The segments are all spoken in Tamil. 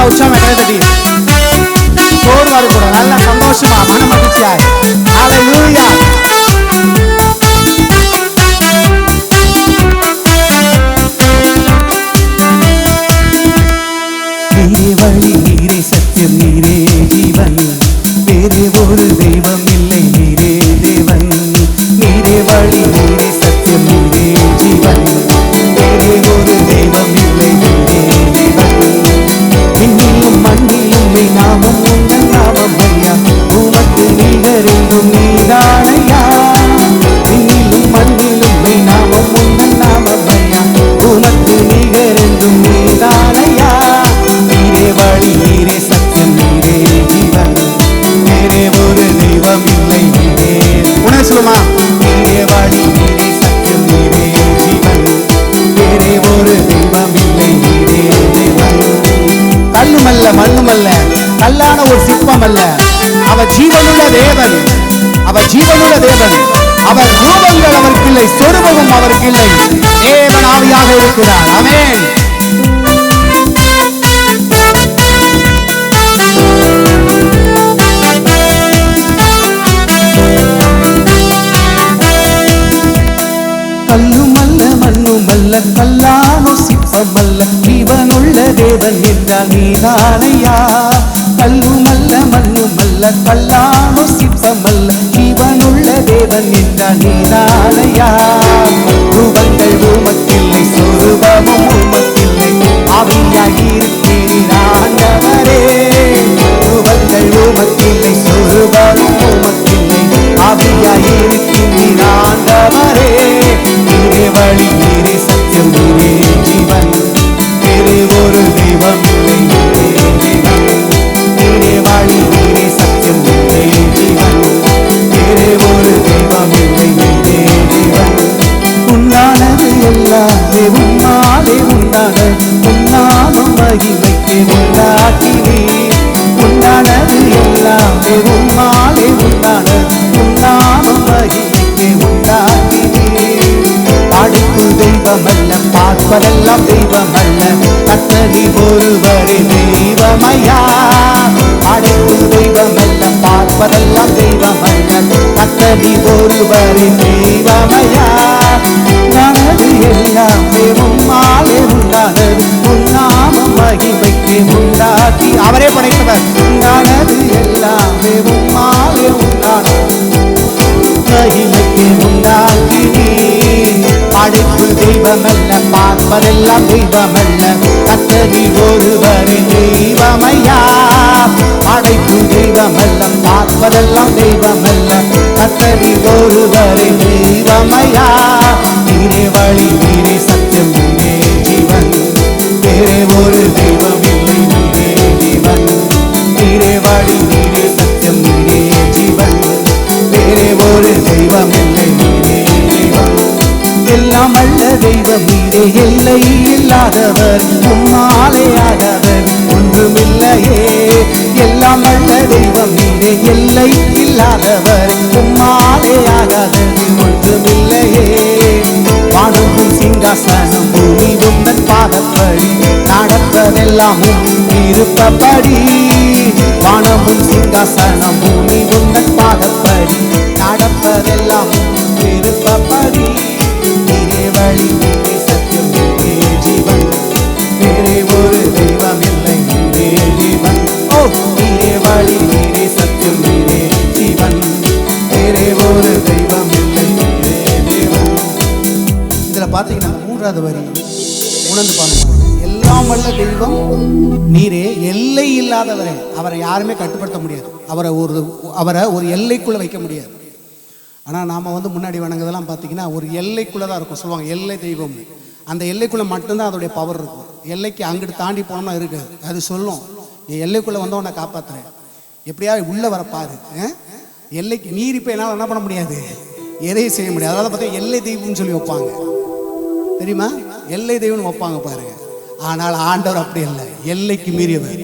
நல்லா உற்சாகம் கை தட்டி சோர்வா கூட நல்லா சந்தோஷமா மன மகிழ்ச்சியா ஹல்லேலூயா. நீரே வழி, நீரே சத்தியம், நீரே ஜீவன், வேறே ஒரு தெய்வம் இல்லை, நீரே தேவன். நீரே வழி, நீரே சத்தியம், நீரே ஜீவன், வேறே ஒரு தெய்வம் இல்லை, நீரே தேவன். விண்ணிலும் மண்ணிலும் நாமம் உங்கள் நாமம் ஐயா, உமக்கு நிகரென்றும் நீதானையா. விண்ணிலும் மண்ணிலும் நாமம் உங்கள் நாமம் ஐயா, உமக்கு நிகரென்றும் நீதானையா. நீரே வழி, நீரே சத்தியம், நீரே ஜீவன், வேறே ஒரு தெய்வம் இல்லை, நீரே. உணர்வு சொல்லுமா? நீரே வழி, நீரே சத்தியம், நீரே ஜீவன், வேறே ஒரு தெய்வம் இல்லை, நீரே தேவன். கல்லுமல்ல மண்ணுமல்ல, கல்லான ஒரு சிற்பம் அல்ல, அவர் ஜீவனுள்ள தேவன், அவர் ஜீவனுள்ள தேவன். அவர் ரூபங்கள் அவருக்கு இல்லை, சொரூபமும் அவருக்கு இல்லை. தேவன் ஆவியாக இருக்கிறார். ஆமென். கல்லுமல்ல மண்ணுமல்ல, கல்லானோ சிற்பமல்ல, ஜீவனுள்ள தேவன் என்றால் நீதானையா. கல்லுமல்ல மண்ணுமல்ல, கல்லானோ சிற்பமல்ல, ஜீவனுள்ள தேவன் என்றால் நீதானையா. ரூபங்கள் உமக்கில்லை, சொரூபமும் உமக்கில்லை, ஆவியாயிருக்கிறீர் ஆண்டவரே. ரூபங்கள் உமக்கில்லை, சொரூபமும் உமக்கில்லை, ஆவியாயிருக்கிறீர் ஆண்டவரே. நீரே வழி, நீரே சத்தியம், நீரே ஜீவன், வேறே ஒரு தெய்வம் இல்லை, நீரே தேவன். நீரே வழி, நீரே சத்தியம், நீரே ஜீவன், வேறே ஒரு தெய்வம் இல்லை, நீரே தேவன். உண்டானது எல்லாமே உன்னாலே உண்டானது, உன்னாமம் மகிமைக்கு உண்டாக்கினீர். உண்டானது எல்லாமே உன்னாலே உண்டானது, உன்னாமம் மகிமைக்கு உண்டாக்கினீர். படைப்பு தெய்வமல்ல, பார்ப்பதெல்லாம் தெய்வமல்ல, கர்த்தர் ஒருவரே தெய்வமையா. படைப்பு தெய்வமல்ல, பார்ப்பதெல்லாம் தெய்வமல்ல, கர்த்தர் ஒருவரே தெய்வமையா. உண்டானது எல்லாமே உம்மாலே உண்டானது, உன்னாமம் மகிமைக்கு உண்டாக்கி. அவரே படைத்தவர். உண்டானது எல்லாமே உம்மாலே உண்டானது, மகிமைக்கு உண்டாக்கினீர். படைப்பு தெய்வமல்ல, பார்ப்பதெல்லாம் தெய்வமல்ல, கர்த்தர் ஒருவரே தெய்வமையா. படைப்பு தெய்வமல்ல, பார்ப்பதெல்லாம் தெய்வமல்ல, கர்த்தர் ஒருவரே தெய்வமையா. நீரே வழி, நீரே சத்தியம், நீரே ஜீவன், வேறே ஒரு தெய்வம் இல்லை, நீரே தேவன். நீரே வழி, நீரே சத்தியம், நீரே ஜீவன், வேறே ஒரு தெய்வம் இல்லை, நீரே தேவன். எல்லாம் அல்ல தெய்வம் நீரே, எல்லை இல்லாதவர், உம்மாலே ஆகாதவர் ஒன்றுமில்லையே. எல்லாம் அல்ல தெய்வம் நீரே, எல்லை இல்லாதவர், உம்மாலே ஆகாதவர் ஒன்றுமில்லையே. வானமும் சிங்காசனம் பூமி உந்தன் பாதப்படி, நடப்பதெல்லாம் உம் விருப்பப்படி. வானமும் சிங்காசனம் பூமி உந்தன் பாதப்படி, நடப்பதெல்லாம் உம் விருப்பப்படி. நீரே வழி, நீரே சத்தியம், நீரே ஜீவன், வேறே ஒரு தெய்வம் இல்லை, நீரே தேவன். ஓ நீரே வழி, நீரே சத்தியம், நீரே ஜீவன், வேறே ஒரு தெய்வம் இல்லை, நீரே தேவன். இதுல பாத்தீங்கன்னா மூன்றாவது வரி உணர்ந்து பாருங்க. எல்லாம் வல்ல தெய்வம் நீரே, எல்லை இல்லாதவரே. அவரை யாருமே கட்டுப்படுத்த முடியாது, அவரை ஒரு எல்லைக்குள்ள வைக்க முடியாது. ஆனால் நாம் முன்னாடி வணங்குறதெல்லாம் பார்த்தீங்கன்னா ஒரு எல்லைக்குள்ளே தான் இருக்கும். சொல்லுவாங்க எல்லை தெய்வம். அந்த எல்லைக்குள்ளே மட்டும்தான் அதோடைய பவர் இருக்கும். எல்லைக்கு அங்கிட்டு தாண்டி போனோம்னா இருக்குது. அது சொல்லும், என் எல்லைக்குள்ளே வந்தவன் நான் காப்பாற்றுறேன், எப்படியா உள்ளே வரப்பாரு. எல்லைக்கு மீறி இப்போ என்னால் என்ன பண்ண முடியாது, எதையும் செய்ய முடியாது. அதாவது பார்த்தா எல்லை தெய்வம்னு சொல்லி வைப்பாங்க, தெரியுமா? எல்லை தெய்வம்னு வைப்பாங்க பாருங்க. ஆனால் ஆண்டவர் அப்படி இல்லை, எல்லைக்கு மீறியவர்,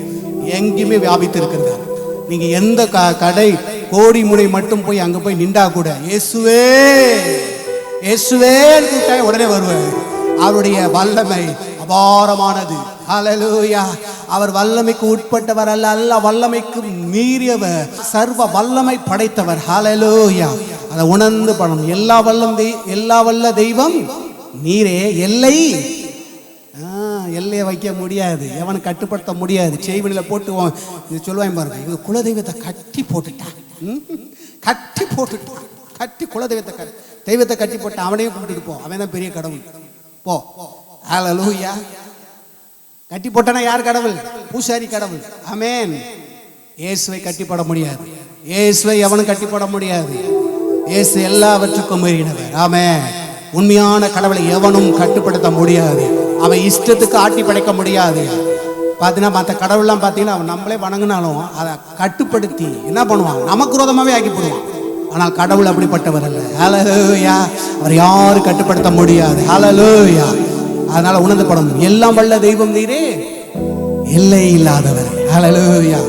எங்கேயுமே வியாபித்து இருக்கிறார். நீங்கள் எந்த கடை கோடி முனை மட்டும் போய் அங்கே போய் நின்றா கூட இயேசுவே இயேசுவே கூப்பிட்டா உடனே வருவார். அவருடைய வல்லமை அபாரமானது. ஹல்லேலூயா. அவர் வல்லமைக்கு உட்பட்டவர் அல்ல, அல்ல வல்லமைக்கு மீறியவர், சர்வ வல்லமை படைத்தவர். ஹல்லேலூயா. அதை உணர்ந்து பண்ணணும். எல்லா வல்ல தெய்வம் நீரே. எல்லையை வைக்க முடியாது, எவனை கட்டுப்படுத்த முடியாது. செய்வனில் போட்டு சொல்லுவாங்க பாருங்க, இது குலதெய்வத்தை கட்டி போட்டுட்டான், கட்டி குலதெய்வத்தை கட்டி போட்டு அவனையும் கூப்பிட்டு போ, அவன் தான் பெரிய கடவுள் போ. ஹல்லேலூயா. கட்டி போட்டானா யார் கடவுள்? பூசாரி கடவுள். ஆமென். இயேசுவை கட்டி போட முடியாது, இயேசுவை எவனும் கட்டி போட முடியாது. இயேசு எல்லாவற்றுக்கும் மீறினவர். ஆமென். உண்மையான கடவுளை எவனும் கட்டுப்படுத்த முடியாது, அவன் இஷ்டத்துக்கு ஆட்டி படைக்க முடியாது. பார்த்தீங்கன்னா மற்ற கடவுள்லாம் பார்த்தீங்கன்னா அவன் நம்மளே வணங்கினாலும் அதை கட்டுப்படுத்தி என்ன பண்ணுவான், நமக்கு விரோதமாகவே ஆக்கி போடுவான். ஆனால் கடவுள் அப்படிப்பட்டவர் அல்ல. ஹல்லேலூயா. அவர் யாரும் கட்டுப்படுத்த முடியாது. ஹல்லேலூயா. அதனால உணர்ந்து படணும், எல்லாம் வல்ல தெய்வம் நீரே, எல்லை இல்லாதவர். ஹல்லேலூயா.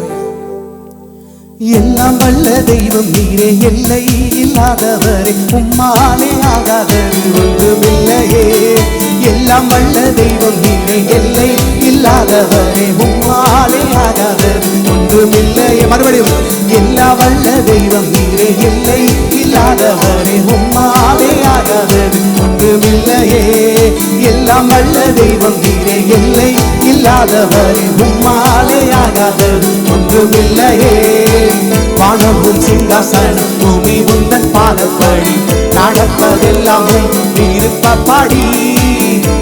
எல்லாம் வல்ல தெய்வம் நீரே, எல்லை இல்லாதவரே, உம்மாலே ஆகாதது ஒன்றுமில்லையே. எல்லாம் வல்ல தெய்வம் நீரே, எல்லை இல்லாதவரே, உம்மாலே ஆகாதது ஒன்றுமில்லையே. மறுபடியும், எல்லா வல்ல தெய்வம் நீரே, எல்லை இல்லாதவரே, உம்மாலே ஆகாதது ஒன்றுமில்லையே. எல்லாம் வல்ல தெய்வம் நீரே, எல்லை இல்லாதவரே, உம்மாலே ஆகாதது ஒன்றுமில்லையே. வானமும் சிங்காசனம் பூமி உந்தன் பாதப்படி, நடப்பதெல்லாம் விருப்பப்படி.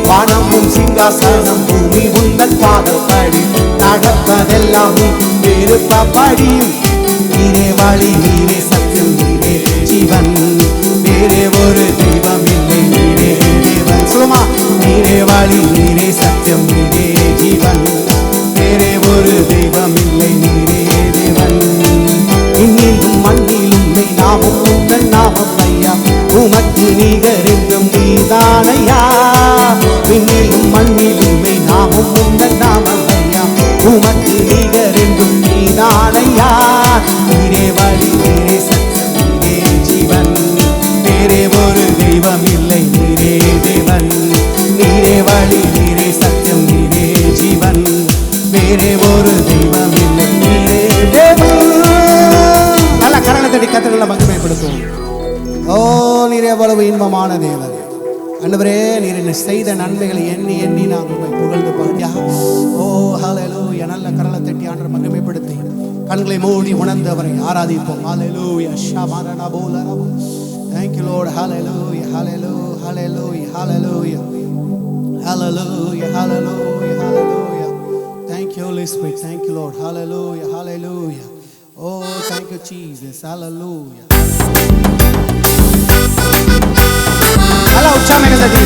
வானமும் சிங்காசனம் பூமி உந்தன் பாதப்படி, நடப்பதெல்லாம் விருப்பப்படி. நீரே வழி, நீரே சத்தியம், நீரே ஜீவன், வேறே ஒரு தெய்வம் இல்லை, நீரே தேவன். சும்மா நீரே வழி, நீரே சத்தியம், நீரே ஜீவன், வேறே ஒரு தெய்வம் இல்லை, நீரே தேவன். இன்னிலும் மண்ணிலும் நாமும் உந்தன் நாமம் ஐயா, உமக்கு நிகர் என்றும் நீதானையா. விண்ணிலும் மண்ணிலும் நாமும் உந்தன் நாமம் ஐயா, உமக்கு நிகர் என்றும் நீதானையா. நீரே வழி, நீரே சத்தியம், நீரே ஜீவன், வேறே ஒரு தெய்வம் இல்லை, நீரே தேவன். நீரே வழி, நீரே சத்தியம், நீரே ஜீவன், வேறே ஒரு தெய்வம் இல்லை, நீரே தேவன். நல்ல கரணை தட்டி கர்த்தரை மகிமைப்படுத்துவோம். ஓ நீரே எவ்வளவு இன்பமான தேவன். ஆண்டவரே, நீர் என்ன செய்த நன்மைகளை எண்ணி எண்ணி நான் உண்மை புகழ்ந்து பாடியா. ஓ ஹல்லேலூயா. நல்ல கரலை தட்டி ஆண்டவரை மகிமைப்படுத்தி கண்களை மூடி உணர்ந்தவரை ஆராதிப்போம். ஹல்லேலூயா. ஷபாரனா போலனா. Thank you Lord. Hallelujah. Hallelujah. Hallelujah. Hallelujah. Hallelujah. Hallelujah. Hallelujah. Thank you Holy Spirit. Thank you Lord. Hallelujah. Hallelujah. Oh, thank you Jesus. Hallelujah. Hello, ucciamene da Dio.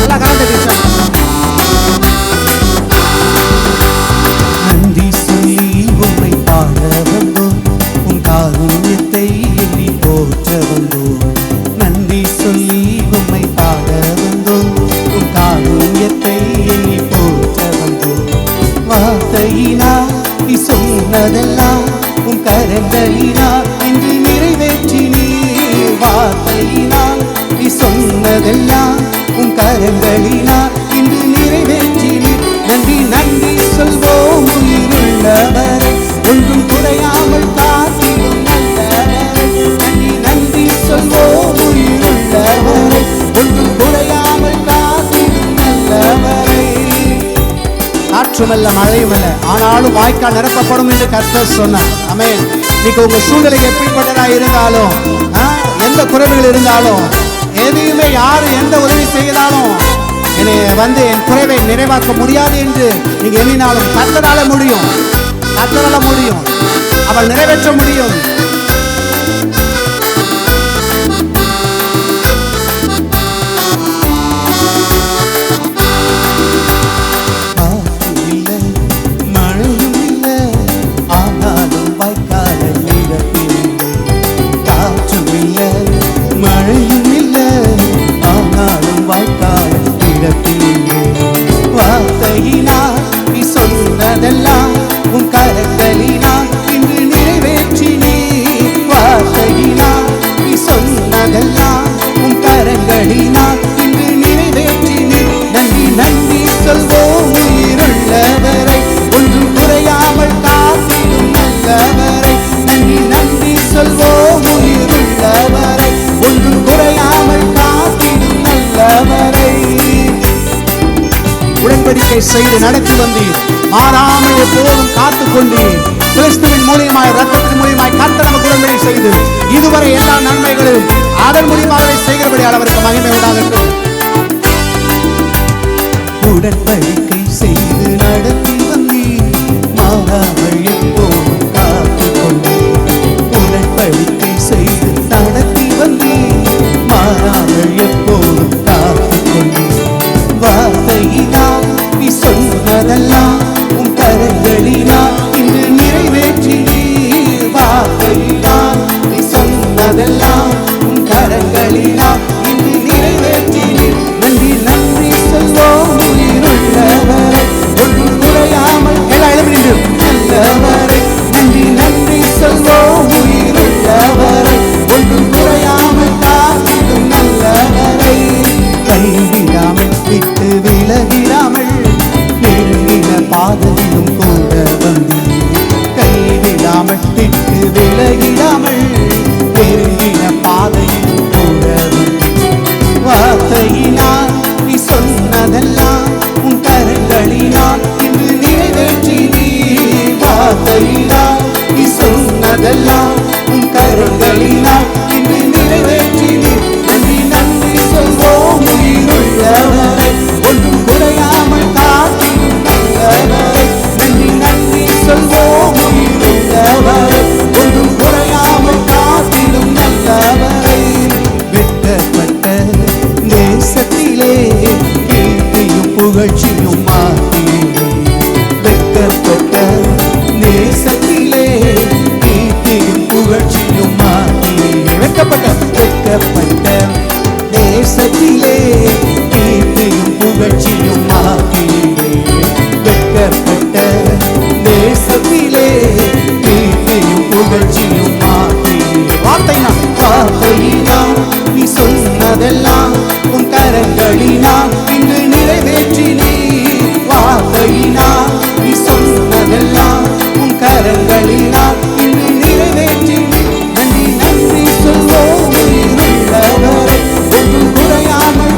Alla grande diciamo. நன்றி சொல்லி உம்மை பாட வந்தோம், உன் காருண்யத்தை எண்ணி போற்ற வந்தோம். நன்றி சொல்லி உம்மை பாட வந்தோம், உன் காருண்யத்தை எண்ணி போற்ற வந்தோம். வார்த்தையினால் நீ சொன்னதெல்லாம் உன் கரங்களினால் இன்று நிறைவேற்றினீர். வார்த்தையினால் நீ சொன்னதெல்லாம் உன் கரங்களினால் இன்று நிறைவேற்றினீர். நன்றி நன்றி சொல்வோம் உயிருள்ளவரை, ஒன்றும் குறையாமல் காத்திடும் நல்லவரை. நன்றி நன்றி சொல்வோம் உயிருள்ளவரை, ஒன்றும் குறையாமல் காத்திடும் நல்லவரை. காற்றுமல்ல மழையுமல்ல, ஆனாலும் வாய்க்கால் நிரப்பப்படும் என்று கர்த்தர் சொன்னார். ஆமென். இன்னைக்கு உங்க சூழ்நிலை எப்படிப்பட்டதா இருந்தாலும், எந்த குறைவுகள் இருந்தாலும், எதையுமே யாரு எந்த உதவி செய்தாலும் என்னை என் குறைவை நிறைவாக்க முடியாது என்று நீங்க எண்ணினாலும் கர்த்தரால முடியும், கர்த்தரால முடியும், அவள் நிறைவேற்ற முடியும். வார்த்தையினால் நீ சொன்னதெல்லாம் உன் கரங்களினால் இன்று நிறைவேற்றினீர். கரங்களினால் இன்று நிறைவேற்றினீர். நன்றி நன்றி சொல்வோம் உயிருள்ளவரை, ஒன்றும் குறையாமல் காத்திடும் நல்லவரை. நன்றி நன்றி சொல்வோம் உயிருள்ளவரை, ஒன்றும் குறையாமல் காத்திடும் நல்லவரை. உடன்படிக்கை செய்து நடத்தி வந்தீர், மாறாமல் எப்போதும் காத்துக் கொண்டீர். கிறிஸ்துவின் மூலியமாய் இரத்தத்தின் மூலியமாய் கர்த்தர் நமக்கு உடன்படிக்கை செய்து இதுவரை எல்லா நன்மைகளும் அதன் மூலியமாகவே செய்கிறபடி அவருக்கு மகிமை உண்டாகட்டும். உடன்படிக்கை செய்து நடத்தி வந்தீர், மாறாமல் எப்போதும் காத்துக் கொண்டீர். உடன்படிக்கை செய்து நடத்தி வந்தீர், மாறாமல் எப்போதும் காத்துக் கொண்டீர். வார்த்தையினால் நீ சொன்னதெல்லாம் உன் கரங்களினால் இன்று நிறைவேற்றினீர். வார்த்தையினால் நீ சொன்னதெல்லாம் உன் கரங்களினால் இன்று நிறைவேற்றினீர். நன்றி நன்றி சொல்வோம் உயிருள்ளவரை, ஒன்றும் குறையாமல் எல்லா இடமிருந்து நல்லவரை. நன்றி நன்றி சொல்வோம் உயிருள்ளவரை, ஒன்றும் குறையாமல் காத்திடும் நல்லவரை. கைவிடாமல் விட்டு விலகிடாமல் நெருங்கின பாதையிலும் கூட வந்தீர். கைவிடாமல் விட்டு விலகிடாமல் நெருங்கின பாதையிலும் கூட வந்தீர். வார்த்தையினால் நீ சொன்னதெல்லாம் உன் கரங்களினால் இன்று நிறைவேற்றினீர். வார்த்தையினால் நீ சொன்னதெல்லாம் உன் கரங்களினால் இன்று நிறைவேற்றினீர். நன்றி நன்றி சொல்வோம் உயிருள்ளவரை, ஒன்றும் குறையாமல் காத்திடும் நல்லவரை. நன்றி நன்றி சொல்வோம் உயிருள்ளவரை, ஒன்றும் குறையாமல் காத்திடும் நல்லவரை. வெட்டப்பட்ட தேசத்திலே கீர்த்தியும் புகழ்ச்சியும் மாற்றினீரே. வெட்டப்பட்ட தேசத்திலே கீர்த்தியும் புகழ்ச்சியும் மாற்றினீரே. வெட்டப்பட்ட தேசத்திலே கீர்த்தியும் புகழ்ச்சியும் மாற்றினீரே. வெட்கப்பட்ட தேசத்திலே கீர்த்தியும் புகழ்ச்சியும் மாற்றினீரே. வார்த்தையினால் நீ சொன்னதெல்லாம் உன் கரங்களினால் இன்று நிறைவேற்றினீர். வார்த்தையினால் நீ சொன்னதெல்லாம் உன் கரங்களினால் இன்று நிறைவேற்றினீர். நன்றி நன்றி சொல்வோம் உயிருள்ளவரை, ஒன்றும் குறையாமல்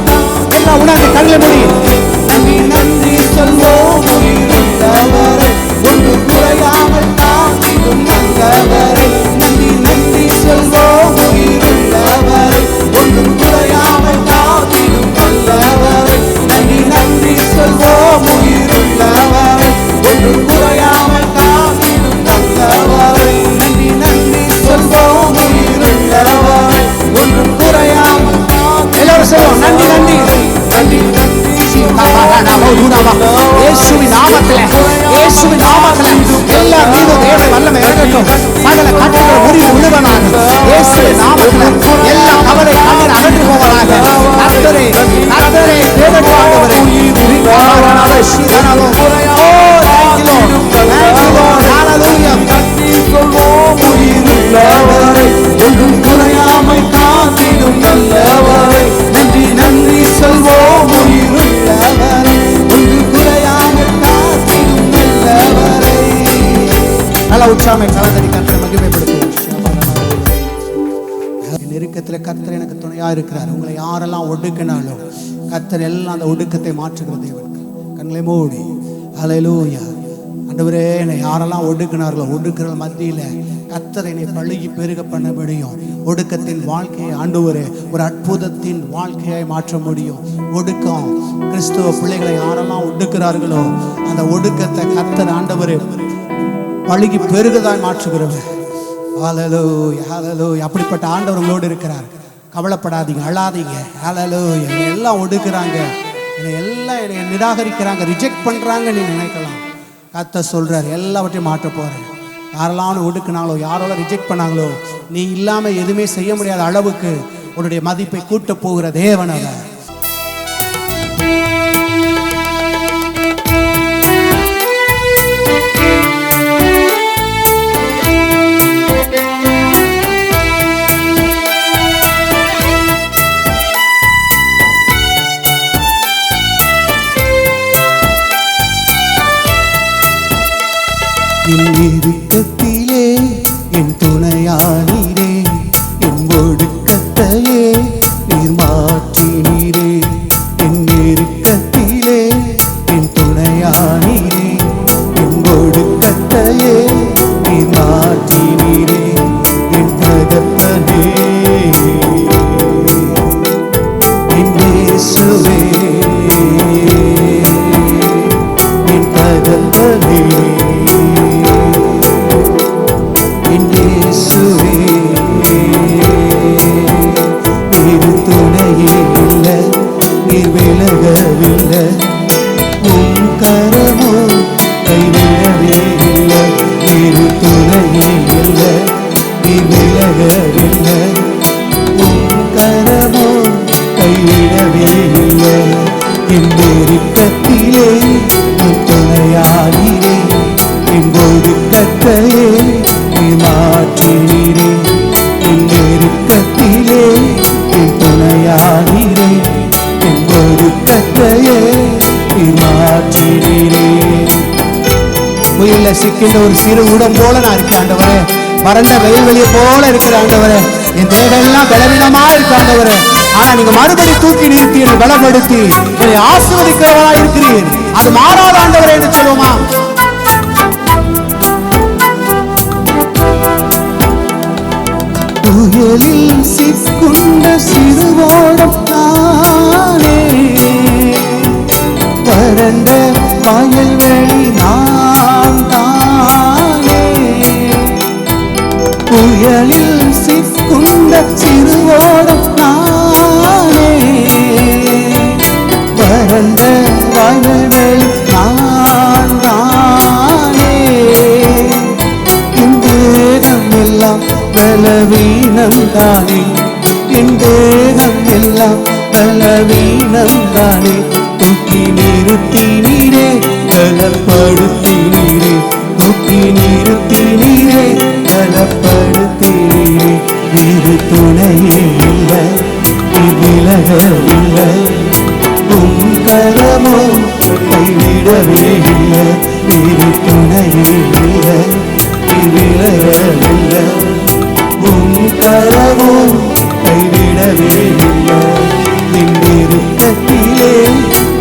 எல்லாம் உணர்ந்து கண்களை மூடி நன்றி நன்றி சொல்வோம் உயிருள்ளவரை, ஒன்றும் குறையாமல் காத்திடும் நல்லவரை. நன்றி நன்றி சொல்வோம் உயிருள்ளவரை, ஒன்றும் குறையாமல் காத்திடும் நல்லவரை. நன்றி நன்றி சொல்வோம் உயிருள்ளவரை, ஒன்றும் குறையாமல் காத்திடும் நல்லவரை. நன்றி நன்றி சொல்வோம் உயிருள்ளவரை, ஒன்றும் குறையாமல் எல்லாரும் சொல்லுவோம் நன்றி நன்றி நன்றி நன்றி. இயேசுவின் நாமத்திலே இயேசுவின் நாமத்திலே எல்லா மீது தேவ வல்லமை இறங்கட்டும். சகல கட்டுகள் முறிவு விடுவனாக இயேசுவின் நாமத்திலே எல்லா கவலை கண்ணீர் அகன்று போவதாக. கர்த்தரே கர்த்தரே தேவனாகவரே ஒன்றும் குறையாமை காத்திடும் நல்லவரை. நன்றி நன்றி சொல்வோம் உயிருள்ளவரை, ஒன்றும் குறையாமல் காத்திடும் நல்லவரை. நல்ல உற்சாகமை கலந்தடி கர்த்தரை மகிமைப்படுத்துவோம். நெருக்கத்தில் கர்த்தர் எனக்கு துணையா இருக்கிறார். உங்களை யாரெல்லாம் ஒடுக்கினாலும் கர்த்தர் எல்லாம் அந்த ஒடுக்கத்தை மாற்றுகிற தேவன். கண்களை மூடி ஹல்லேலூயா. ஆண்டவரே, என்னை யாரெல்லாம் ஒடுக்கினார்களோ ஒடுக்கிற மத்தியில் கர்த்தர் என்னை பழுகி பெருக பண்ண முடியும். ஒடுக்கத்தின் வாழ்க்கையை ஆண்டவரே ஒரு அற்புதத்தின் வாழ்க்கையாய் மாற்ற முடியும். ஒடுக்கம் கிறிஸ்துவ பிள்ளைகளை யாரெல்லாம் ஒடுக்கிறார்களோ அந்த ஒடுக்கத்தை கர்த்தர் ஆண்டவரே பழுகி பெருகதாய் மாற்றுகிறவர். ஹல்லேலூயா ஹல்லேலூயா. அப்படிப்பட்ட ஆண்டவர் உங்களோடு இருக்கிறார். கவலைப்படாதீங்க, அழாதீங்க. ஹல்லேலூயா. என்னை எல்லாம் ஒடுக்குறாங்க, என்னை நிராகரிக்கிறாங்க, ரிஜெக்ட் பண்ணுறாங்க நீ நினைக்கலாம். கர்த்தர் சொல்கிறார் எல்லாவற்றையும் மாற்ற போகிறேன். யாரெல்லாம் ஒடுக்குனாங்களோ யாரெல்லாம் ரிஜெக்ட் பண்ணாங்களோ நீ இல்லாமல் எதுவுமே செய்ய முடியாத அளவுக்கு உன்னுடைய மதிப்பை கூட்ட போகிற தேவன் அவர். விலகவில்லை, உன் கரமோ கைவிடவே இல்லை. வேறு துணையே இல்லை, நீ விலகவில்லை, உன் கரமோ கைவிடவே இல்லை. என் நெருக்கத்திலே உன் துணையானீரே, என் ஒடுக்கத்தையே நீ மாற்றினீரே. என் நெருக்கத்திலே என் துணையானீரே, என் ஒடுக்கத்தையே நீ மாற்றினீரே. புயல்ல சிக்கின்ற ஒரு சிறு உடம் போல நான் இருக்கேன் ஆண்டவரே. வறண்ட வெயில் வெளியே போல இருக்கிற ஆண்டவரே. என் தேகம் எல்லாம் பலவீனமா இருக்க ஆண்டவரே. ஆனா நீங்க மறுபடி தூக்கி நிறுத்தி என்னை பலப்படுத்தி என்னை ஆசீர்வதிக்கிறவரா இருக்கிறீர். அது மாறாத ஆண்டவரே என்று சொல்லுவோமா? புயலில் சிக்குண்ட சிறுவோடம் நானே, வறண்ட வயல்வெளி நான் தானே. புயலில் சிக்குண்ட சிறுவோடம் நானே, வறண்ட வயல்வெளி நான் தானே. என் தேகம் எல்லாம் பலவீனம் தானே, என் தேகம் எல்லாம் பலவீனம் தானே. தூக்கி நிறுத்தி நீரே பலப்படுத்தி நீரே, தூக்கி நிறுத்தி நீரே பலப்படுத்தி நீரே. வேறு துணையே இல்லை, நீ விலகவில்லை, உன் கரமோ கைவிடவே இல்லை. வேறு துணையே இல்லை, நீ விலகவில்லை, உன் கரமோ கைவிடவே இல்லை. என் நெருக்கத்திலே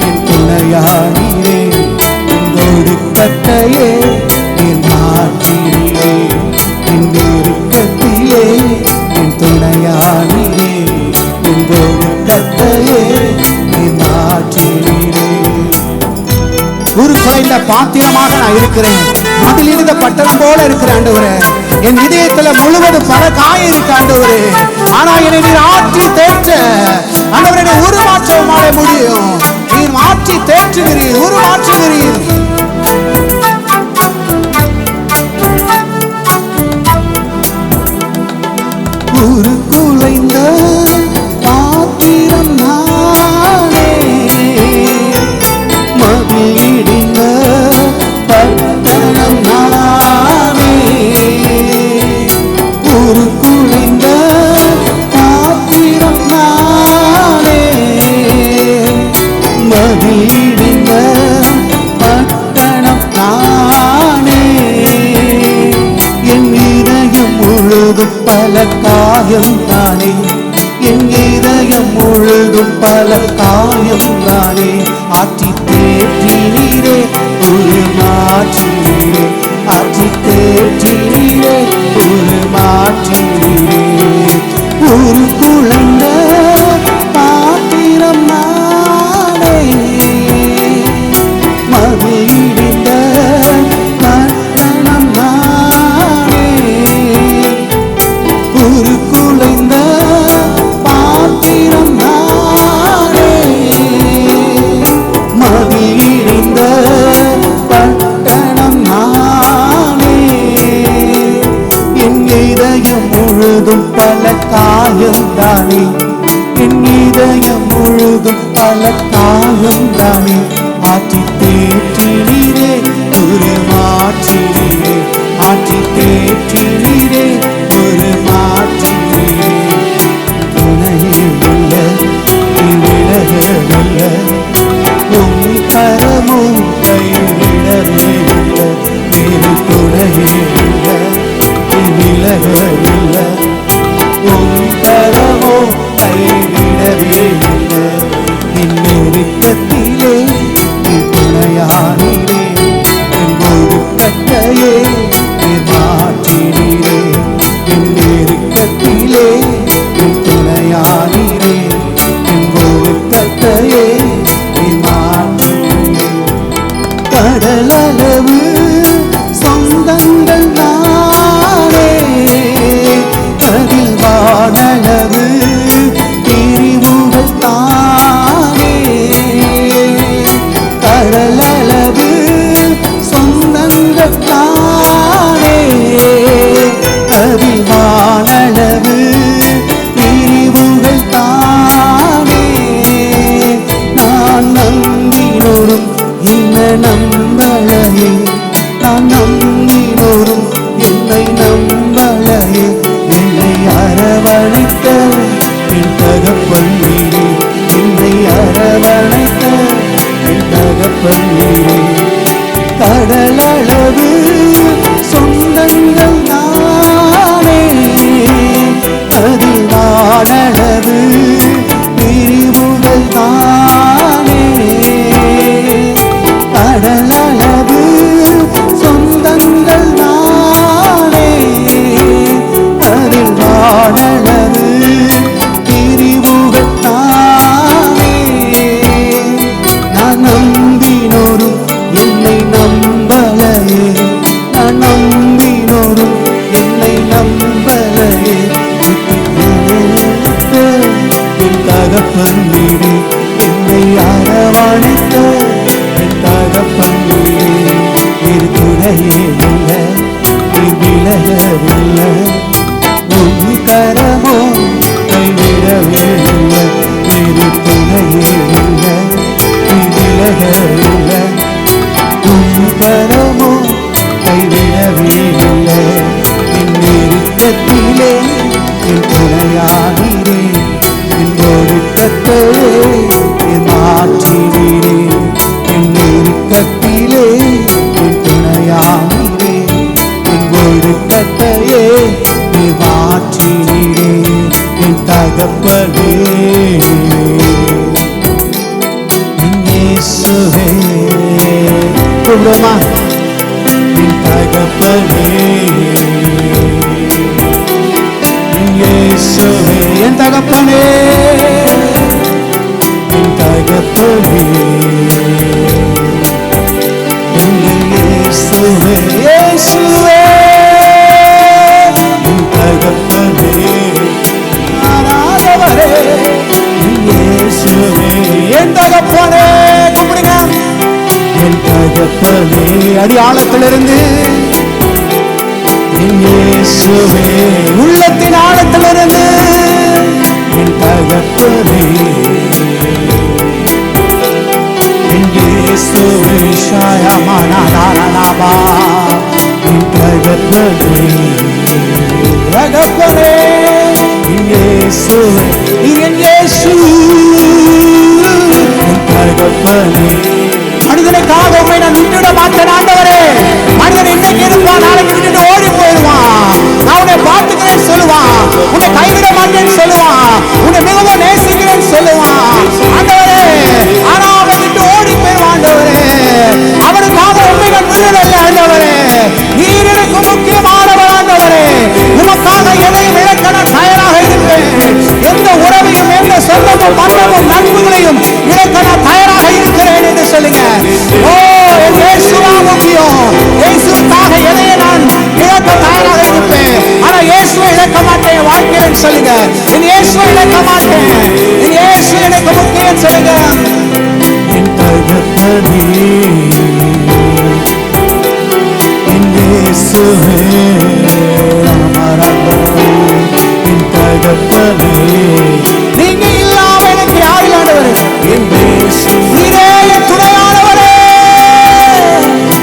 என் துணையானீரே, என் ஒடுக்கத்தையே என் மாற்றினீரே. என் நெருக்கத்திலே என் துணையானீரே, என் ஒடுக்கத்தையே என் மாற்றினீரே. குறைந்த பாத்திரமாக நான் இருக்கிறேன். மதில் இருந்த பட்டணம் போல இருக்கிற ஆண்டவரே, என் இதயத்துல முழுவதும் பல காயம் இருக்கு ஆண்டவரே. ஆனா என்னை நீர் ஆற்றி தேற்ற ஆண்டவரே, உருமாற்றமாட முடியும். நீர் மாற்றி தேற்றுகிறீர், உருமாற்றுகிறீர். குலைந்த பாத்திரம் நானே, மதில் இடிந்த பட்டணம் நானே. குலைந்த பாத்திரம் நானே, மதில் இடிந்த பட்டணம் நானே. என் இதயம் முழுதும் பல காயம் தானே, என் இதயம் முழுதும் பல காயம் தானே. ஆற்றி தேற்றி நீரே ஒரு மாற்றி நீரே, ஆற்றி தேற்றி நீரே ஒரு மாற்றி நீரே. ஒரு குலைந்த பாத்திரம் நானே, மதில் இடிந்த பட்டணம் நானே. ஒரு குலைந்த பாத்திரம் நானே, மதில் இடிந்த பட்டணம் நானே. என் இதயம் முழுதும் பல காயம் தானே, என் இதயம் முழுதும் பல காயம் தானே. ஆற்றி தேற்றி நீரே ஒரு மாற்றி நீரே, ஆற்றி தேற்றி நீரே ஒரு மாற்றி நீரே. துணையே இல்லை, நீ விலகவில்லை, உன் கரமும் கைவிடவே இல்லை. வேறு துணையே இல்லை, நீ விலகவில்லை, உன் கரமோ கைவிடவே இல்லை. என் நெருக்கத்திலே நீ நம்பலையே, நான் நம்பினோரும் என்னை நம்பலையே. என்னை அரவணைத்த என் தகப்பன் நீரே, என்னை அரவணைத்த என் தகப்பன் நீரே. கடலளவு சொந்தங்கள் நானே, அதில் நாளளவு பிரிவுகள் தானே. கடலளவு சொந்தங்கள் நானே, அதில் நாளளவு பிரிவுகள் தானே. நான் நம்பினோரும் என்னை நம்பலையே, நான் நம்பினோரும் என்னை நம்பலையே. என் தகப்பன் நீரே, என்னை அரவணைத்த என் தகப்பன் நீரே. நீர் துணையே இல்லை, நீர் விலகவில்லை, உன் கரமோ கைவிடவே இல்லை. நீர் துணையே இல்லை, நீர் விலகவில்லை, உன் கரமோ கைவிடவே இல்லை. என் நெருக்கத்திலே என் துணையாகிறே, என் ஒழுக்கத்தையே என் மாற்றினீரே. என் நெருக்கத்திலே என் துணையாகிறே, என் ஒழுக்கத்தையே என் மாற்றினீரே. என் தகப்பனே இயேசுவே, என் தகப்பனே இயேசுவே, என் தகப்பனே, என் தகப்பனே, எங்கள் இயேசுவே, இயேசுவே, என் தகப்பனே, ஆராதவரே, இயேசுவே, என் தகப்பனே. கூப்பிடுங்க, என் தகப்பனே. அடி ஆழத்திலிருந்து என் இயேசுவே, உள்ளத்தின் ஆழத்திலிருந்து என் தகப்பனே. என் இயேசுவே, ஷாயமானாதாரலாபா, என் தகப்பனே, தகப்பனே, என் இயேசுவே, என் இயேசு, என் தகப்பனே. மனிதனுக்காக உண்மை நான் விட்டுவிட மாட்டேன் ஆண்டவரே. மனிதன் இன்னைக்கு இருப்பான், நாளைக்கு விட்டுட்டு ஓடி போயிடுவான். நான் உன்னை பார்த்துக்கிறேன் சொல்லுவான், உன்னை கைவிட மாட்டேன்னு சொல்லுவான், உன்னை மிகவும் நேசிக்கிறேன்னு சொல்லுவான் ஆண்டவரே. ஆனா அவன் விட்டு ஓடி போயிடுவான் ஆண்டவரே. அவனுக்காக உண்மை நான் விடுதல்ல ஆண்டவரே. நீர் எனக்கு முக்கியமானவர் ஆண்டவரே. உமக்காக எதையும் இழக்க நான் தயாராக இருப்பேன். எந்த உறவையும், எந்த சொந்தமும், மன்னமும், நட்புகளையும் இழக்க நான் தயாராக இருக்கிறேன் என்று சொல்லுங்க. ஓ, என் இயேசுவா முக்கியம். இயேசுக்காக எதையை நான் இழக்க தயாராக இருப்பேன். ஆனா இயேசுவை இழக்க மாட்டேன் வாழ்க்கைன்னு சொல்லுங்க. என் இயேசுவை இழக்க மாட்டேன், என் இயேசு எனக்கு முக்கியம் சொல்லுங்க. என் தகப்பனே, என் இயேசுவே, என் தகப்பனே. நீங்க இல்லாம எனக்கு யார் இல்லாதவர்? என் இயேசு, நீரே என் துணையானவரே.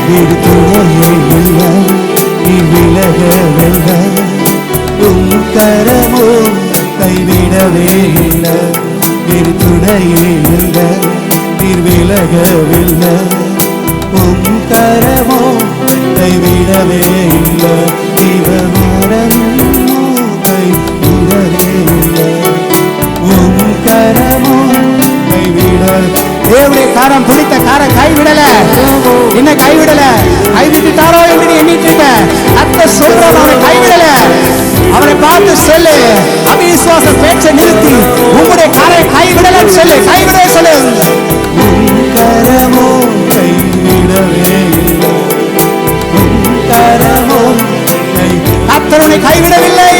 நீர் துணையே இல்லை, நீ விலகவில்லை, உன் கரமோ கைவிடவே இல்லை. நீர் துணையே இல்லை, நீர் விலகவில்லை, உன் கரமோ கைவிடவே இல்லை. இவமரம் கைவிடவே இல்லை, உன் கரமோ கைவிட. தேவனுடைய காரம் பிடித்த காரம் கைவிடல, என்ன கைவிடல. கைவிட்டுட்டாரோ என்று எண்ணிட்டு இருக்க அத்த சொல்றான், அவனை கைவிடல. அவனை பார்த்து சொல்லு, அவிசுவாச பேச்சை நிறுத்தி உங்களுடைய காரை கைவிடல சொல்லு, கைவிட சொல்லு. கரமோ கைவிடவே, கரமோ கர்த்தரை கைவிடவில்லை.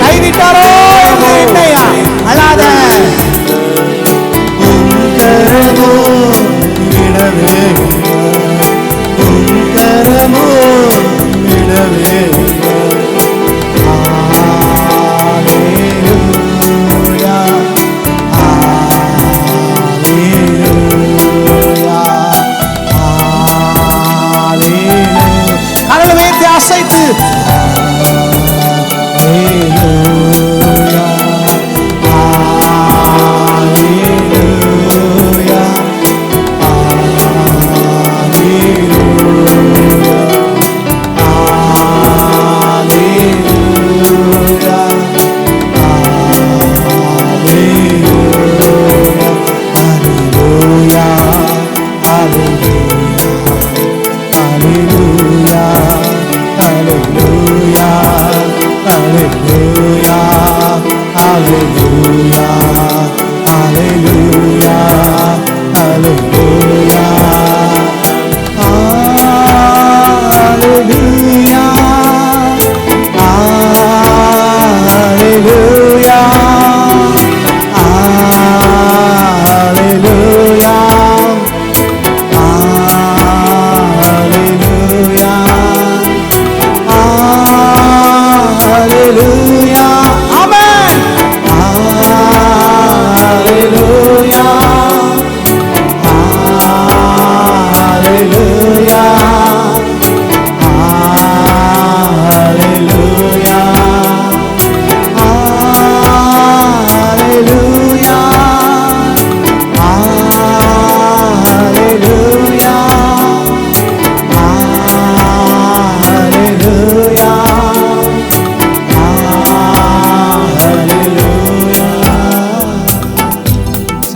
கைவிட்டாரோ என்று என்னையா அழாத. கரமோ விடவே, கரமோ விடவே.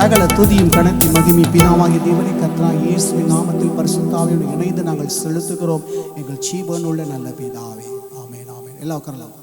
சகல துதியும் கனத்தி மகிமை பிதாவாகிய தேவனை கர்த்தராகிய இயேசுவின் நாமத்தில் பரிசுத்த ஆவியோடு இணைந்து நாங்கள் செலுத்துகிறோம் எங்கள் ஜீவனுள்ள நல்ல பிதாவே. ஆமென் ஆமென். எல்லாம் உட்காரலாம்.